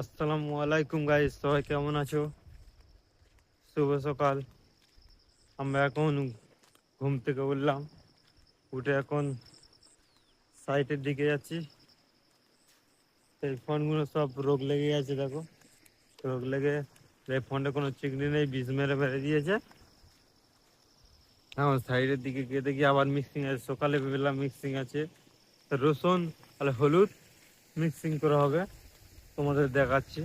আসসালামু আলাইকুম গাইস, সবাই কেমন আছো? শুভ সকাল। আমরা এখন ঘুম থেকে উঠলাম, উঠে এখন সাইটের দিকে যাচ্ছি। এই ফোনগুলো সব রোগ লেগে গেছে, দেখো রোগ লেগে এই ফোনটা কোনো চিকনি নেই, বিষ মেরে মেরে দিয়েছে। এখন সাইডের দিকে গিয়ে দেখি আবার মিক্সিং আছে, সকালে বেলা মিক্সিং আছে রসুন আর হলুদ মিক্সিং করা হবে, তোমাদের দেখাচ্ছি।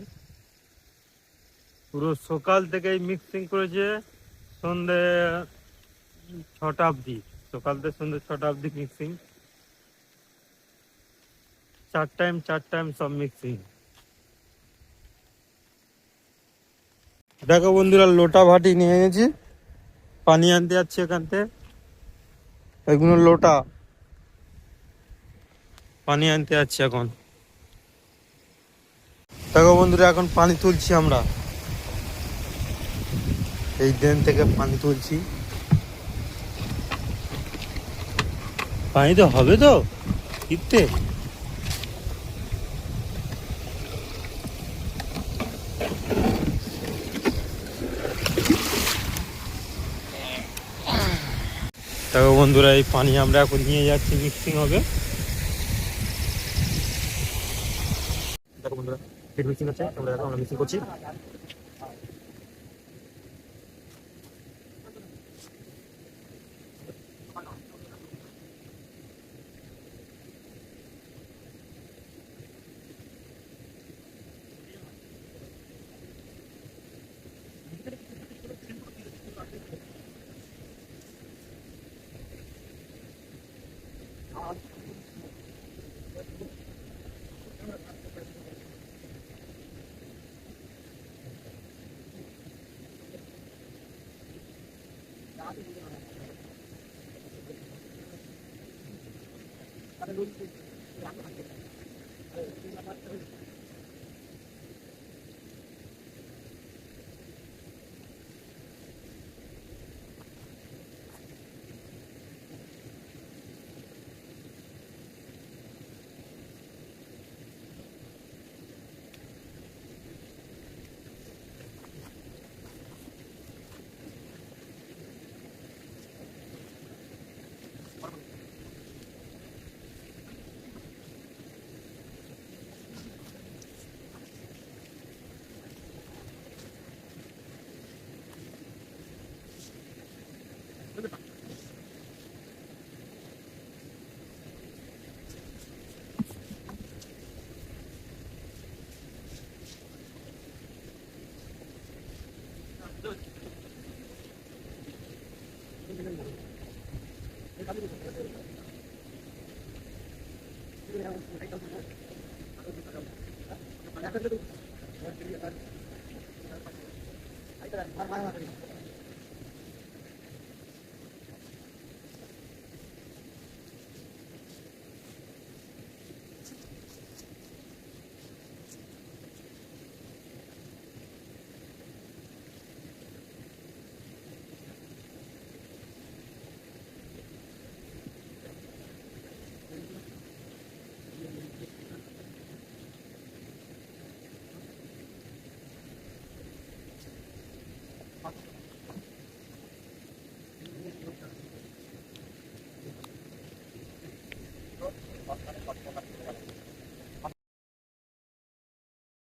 পুরো সকাল থেকেই মিক্সিং করেছে সন্ধে 6টা অবধি। সকাল থেকে সন্ধ্যে 6টা অবধি মিক্সিং, চার টাইম সব মিক্সিং। দেখো বন্ধুরা, লোটা ভাটি নিয়ে গেছি, পানি আনতে যাচ্ছি এখান থেকে। এগুলো লোটা, পানি আনতে যাচ্ছি এখন। দেখো বন্ধুরা, এখন পানি তুলছি আমরা, এই ড্রেন থেকে পানি তুলছি। পানি তো হবে তো ইতে। দেখো বন্ধুরা, এই পানি আমরা এখন নিয়ে যাচ্ছি, মিক্সিং হবে। দেখো বন্ধুরা, ফিড মিক্সিং হচ্ছে, আমরা মিক্সিং করছি।